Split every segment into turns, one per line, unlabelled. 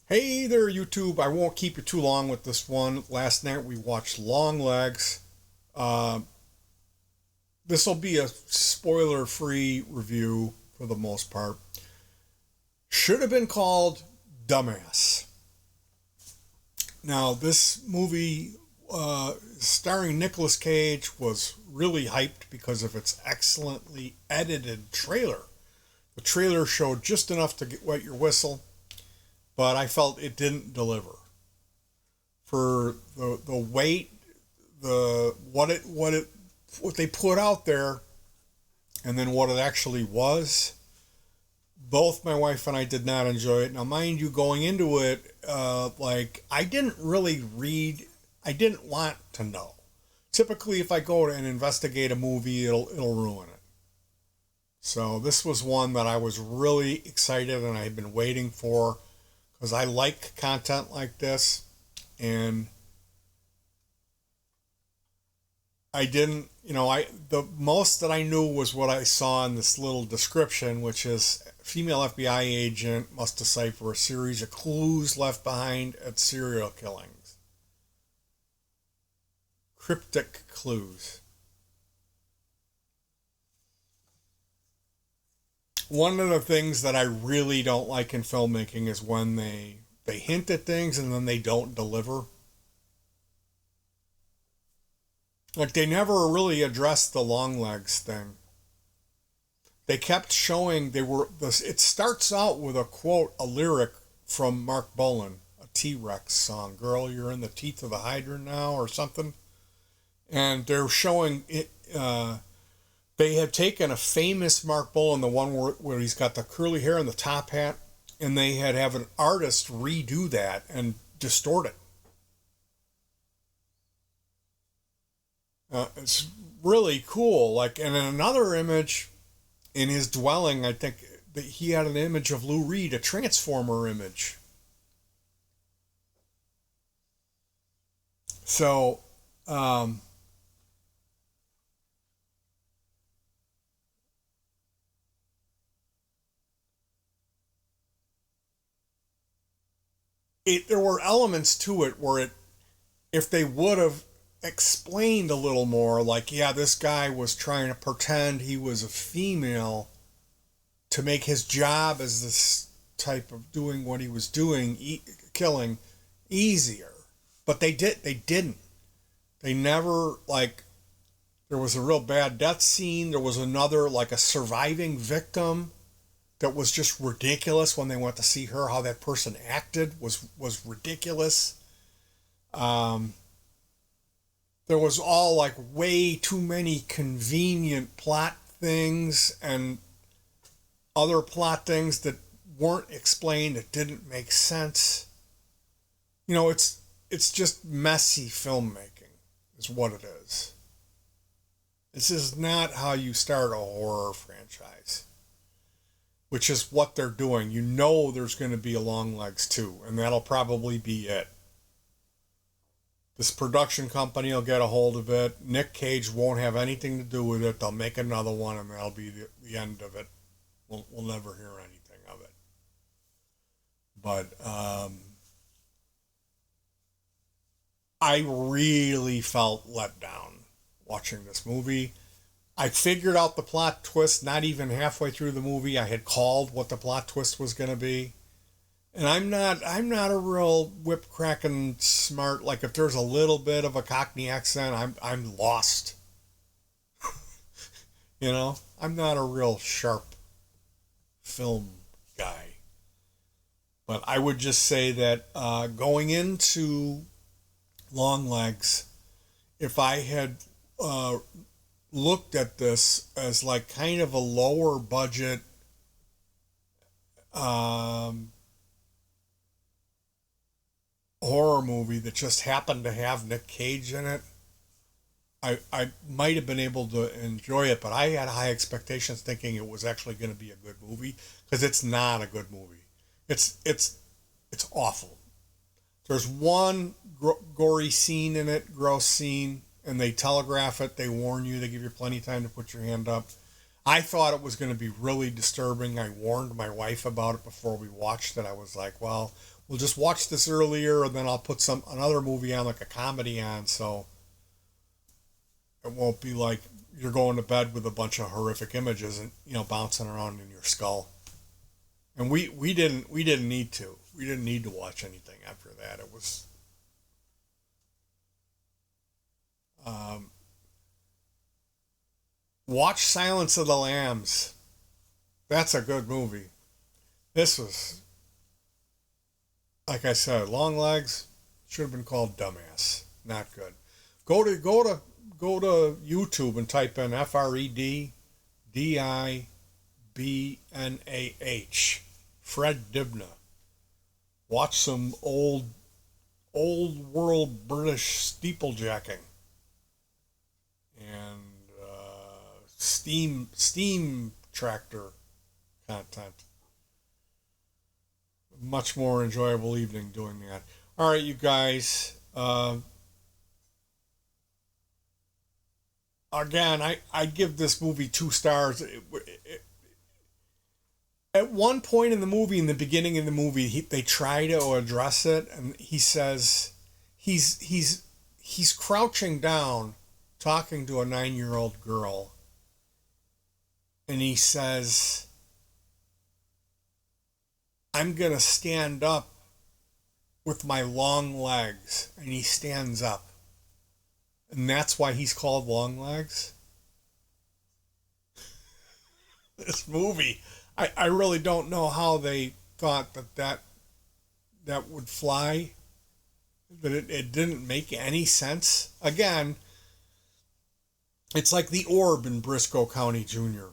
Hey there, YouTube. I won't keep you too long with this one. Last night we watched Longlegs. Uh, this will be a spoiler free review for the most part. Should have been called Dumbass. Now, this movie starring Nicolas Cage was really hyped because of its excellently edited trailer. The trailer showed just enough to get wet your whistle, but I felt it didn't deliver. For the weight, what they put out there, and then what it actually was. Both my wife and I did not enjoy it. Now, mind you, going into it, I didn't really read. I didn't want to know. Typically, if I go and investigate a movie, it'll ruin it. So this was one that I was really excited and I had been waiting for because I like content like this, and I didn't, the most that I knew was what I saw in this little description, which is female FBI agent must decipher a series of clues left behind at serial killings. Cryptic clues. One of the things that I really don't like in filmmaking is when they hint at things and then they don't deliver. Like they never really addressed the long legs thing. They kept showing they were this. It starts out with a quote, a lyric from Mark Bolan, a T-Rex song. "Girl, you're in the teeth of the Hydra now," or something. And they're showing it. They had taken a famous Mark Bolan, the one where he's got the curly hair and the top hat, and they had have an artist redo that and distort it. It's really cool. Like, and in another image, in his dwelling, I think that he had an image of Lou Reed, a Transformer image. So, there were elements to it where if they would have explained a little more, like, yeah, this guy was trying to pretend he was a female to make his job as this type of doing what he was doing, killing, easier. But they didn't. They never, like, there was a real bad death scene. There was another, like, a surviving victim that was just ridiculous when they went to see her. How that person acted was ridiculous. Um, there was all like way too many convenient plot things and other plot things that weren't explained, that didn't make sense. It's just messy filmmaking is what it is. This is not how you start a horror franchise, which is what they're doing. You know there's going to be a Long Legs 2, and that'll probably be it. This production company will get a hold of it. Nick Cage won't have anything to do with it. They'll make another one, and that'll be the end of it. We'll never hear anything of it. But I really felt let down watching this movie. I figured out the plot twist not even halfway through the movie. I had called what the plot twist was going to be. And I'm not a real whip cracking smart, like if there's a little bit of a Cockney accent, I'm lost. I'm not a real sharp film guy. But I would just say that going into Long Legs, if I had looked at this as like kind of a lower budget horror movie that just happened to have Nick Cage in it, I might have been able to enjoy it, but I had high expectations thinking it was actually going to be a good movie, because it's not a good movie. It's awful. There's one gory scene in it, gross scene, and they telegraph it. They warn you. They give you plenty of time to put your hand up. I thought it was going to be really disturbing. I warned my wife about it before we watched it. I was like, well, we'll just watch this earlier, and then I'll put another movie on, like a comedy on, so it won't be like you're going to bed with a bunch of horrific images and bouncing around in your skull. And we didn't need to. We didn't need to watch anything after that. It was watch Silence of the Lambs. That's a good movie. This was, like I said, Longlegs should have been called Dumbass. Not good. Go to YouTube and type in FredDibnah. Fred Dibnah. Watch some old world British steeplejacking and steam tractor content. Much more enjoyable evening doing that. All right, you guys. Again, I give this movie 2 stars. At one point in the movie, in the beginning of the movie, they try to address it, and he says he's crouching down, talking to a 9-year-old girl, and he says, "I'm gonna stand up with my long legs," and he stands up, and that's why he's called Longlegs. This movie. I really don't know how they thought that would fly, but it didn't make any sense. Again, it's like the Orb in Briscoe County Jr.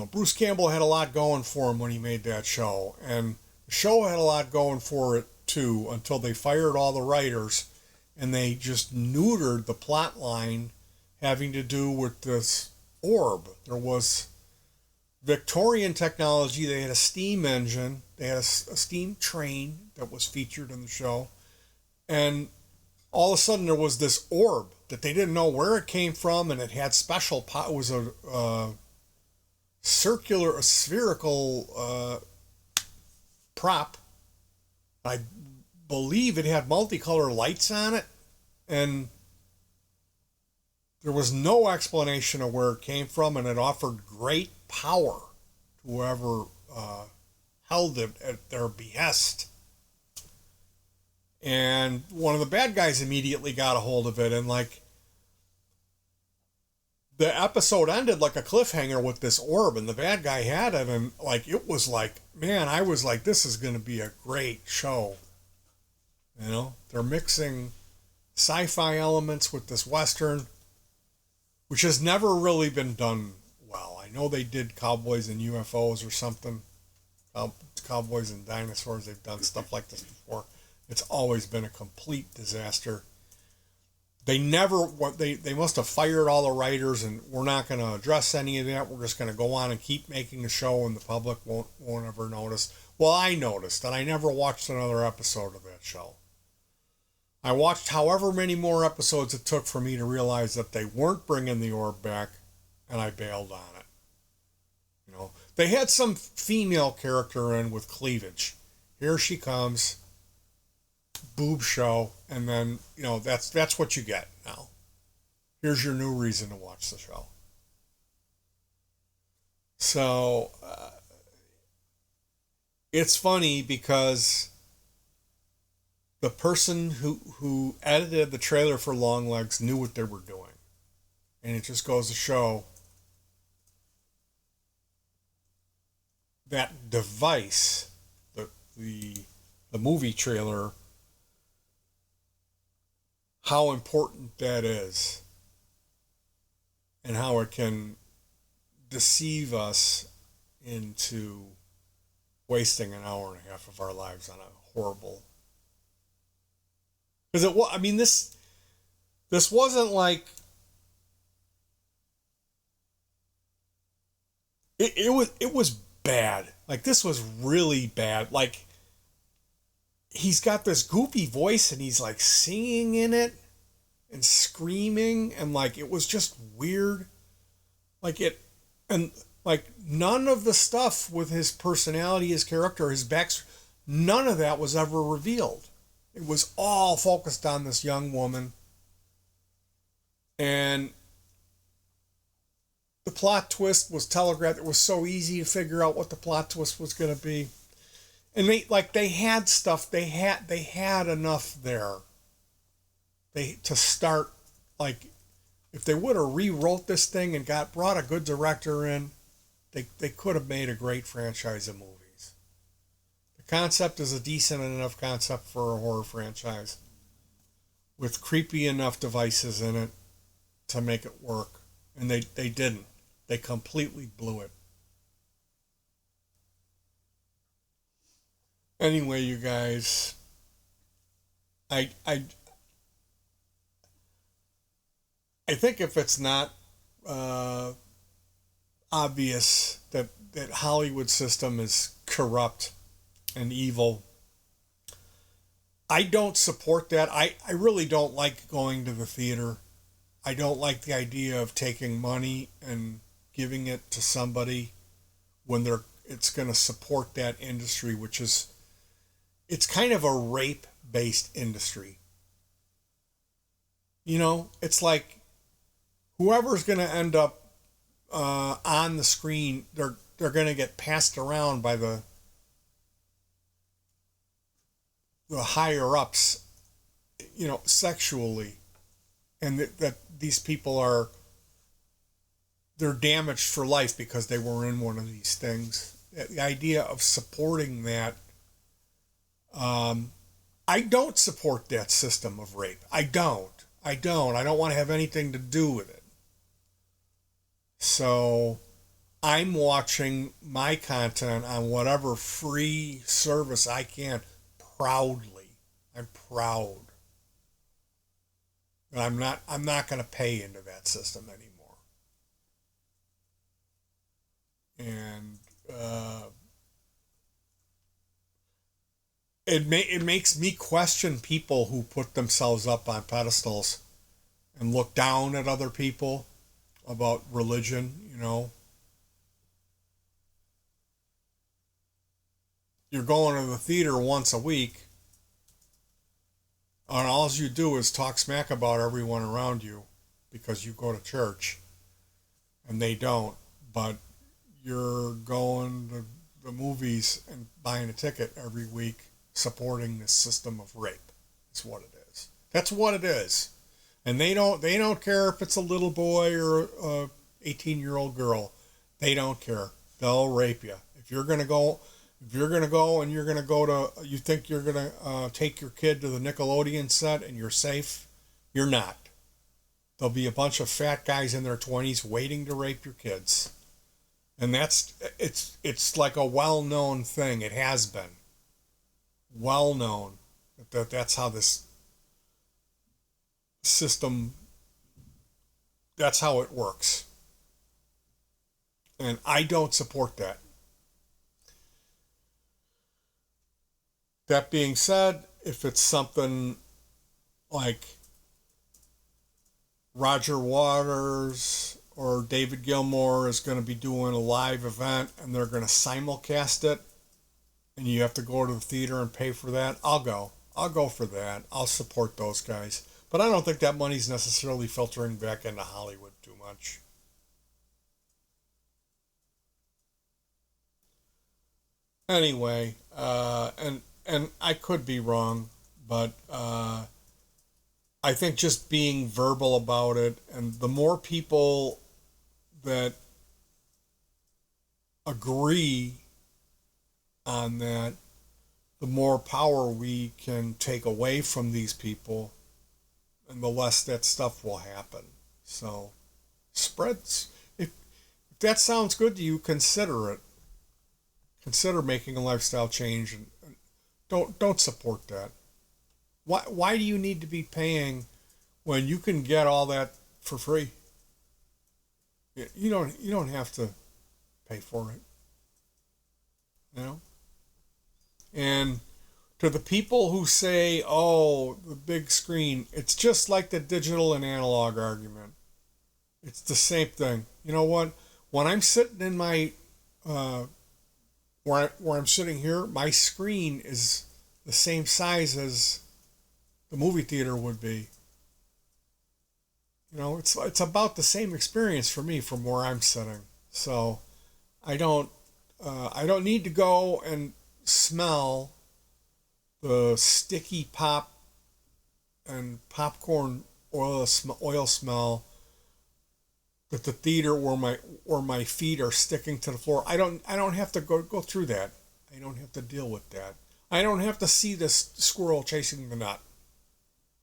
Bruce Campbell had a lot going for him when he made that show, and the show had a lot going for it too, until they fired all the writers and they just neutered the plot line having to do with this orb. There was Victorian technology. They had a steam engine. They had a steam train that was featured in the show. And all of a sudden there was this orb that they didn't know where it came from, and it had special it was a spherical prop. I believe it had multicolored lights on it, and there was no explanation of where it came from, and it offered great power to whoever held it at their behest. And one of the bad guys immediately got a hold of it, and like the episode ended like a cliffhanger with this orb, and the bad guy had it, and like it was like, man, I was like, this is going to be a great show. They're mixing sci-fi elements with this Western, which has never really been done well. I know they did Cowboys and UFOs or something. Cowboys and Dinosaurs, they've done stuff like this before. It's always been a complete disaster. They must have fired all the writers, and we're not going to address any of that. We're just going to go on and keep making the show, and the public won't ever notice. Well, I noticed, and I never watched another episode of that show. I watched however many more episodes it took for me to realize that they weren't bringing the orb back, and I bailed on it. They had some female character in with cleavage. Here she comes, boob show, and then that's what you get now. Here's your new reason to watch the show. So it's funny because the person who edited the trailer for Longlegs knew what they were doing, and it just goes to show that device, the movie trailer, how important that is, and how it can deceive us into wasting an hour and a half of our lives on a horrible. Because this wasn't like it was bad. Like, this was really bad. Like, he's got this goofy voice, and he's like singing in it and screaming, and like it was just weird. And like none of the stuff with his personality, his character, his None of that was ever revealed. It was all focused on this young woman. And the plot twist was telegraphed. It was so easy to figure out what the plot twist was going to be. And they had stuff. They had enough there. To start, like, if they would have rewrote this thing and brought a good director in, they could have made a great franchise of movies. The concept is a decent enough concept for a horror franchise with creepy enough devices in it to make it work. And they didn't. They completely blew it. Anyway, you guys, I think if it's not obvious that Hollywood system is corrupt and evil, I don't support that. I really don't like going to the theater. I don't like the idea of taking money and giving it to somebody when it's going to support that industry, which is, it's kind of a rape-based industry. You know, it's like whoever's going to end up on the screen, they're going to get passed around by the higher ups, you know, sexually, and that these people they're damaged for life because they were in one of these things. The idea of supporting that, I don't support that system of rape. I don't want to have anything to do with it. So I'm watching my content on whatever free service I can proudly. I'm proud. And I'm not going to pay into that system anymore. And it makes me question people who put themselves up on pedestals and look down at other people about religion, you know. You're going to the theater once a week, and all you do is talk smack about everyone around you because you go to church, and they don't. But you're going to the movies and buying a ticket every week, supporting this system of rape. That's what it is. That's what it is. And they don't care if it's a little boy or a 18-year-old girl. They don't care. They'll rape you. If you're gonna go and you think you're gonna take your kid to the Nickelodeon set and you're safe, you're not. There'll be a bunch of fat guys in their 20s waiting to rape your kids. And it's like a well-known thing. It has been well known that's how this system, that's how it works. And I don't support that. That being said, if it's something like Roger Waters or David Gilmour is going to be doing a live event and they're going to simulcast it and you have to go to the theater and pay for that, I'll go. I'll go for that. I'll support those guys. But I don't think that money's necessarily filtering back into Hollywood too much. Anyway, and I could be wrong, but I think just being verbal about it, and the more people that agree on that, the more power we can take away from these people, and the less that stuff will happen. So, spreads. If that sounds good to you, consider it. Consider making a lifestyle change, and don't support that. Why do you need to be paying when you can get all that for free? You don't have to pay for it. You know? And to the people who say, oh, the big screen, it's just like the digital and analog argument. It's the same thing. You know what? When I'm sitting in my where I'm sitting here, my screen is the same size as the movie theater would be. It's about the same experience for me from where I'm sitting. So I don't I don't need to go and smell the sticky pop and popcorn oil smell that the theater where my feet are sticking to the floor. I don't have to go through that. I don't have to deal with that. I don't have to see this squirrel chasing the nut,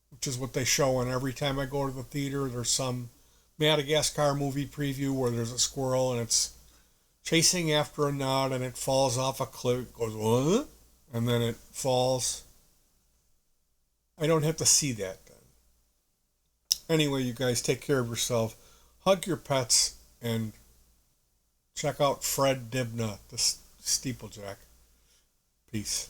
which is what they show. And every time I go to the theater, there's some Madagascar movie preview where there's a squirrel and it's chasing after a nut and it falls off a cliff. It goes, what? And then it falls. I don't have to see that then. Anyway, you guys take care of yourself. Hug your pets and check out Fred Dibna, the steeplejack. Peace.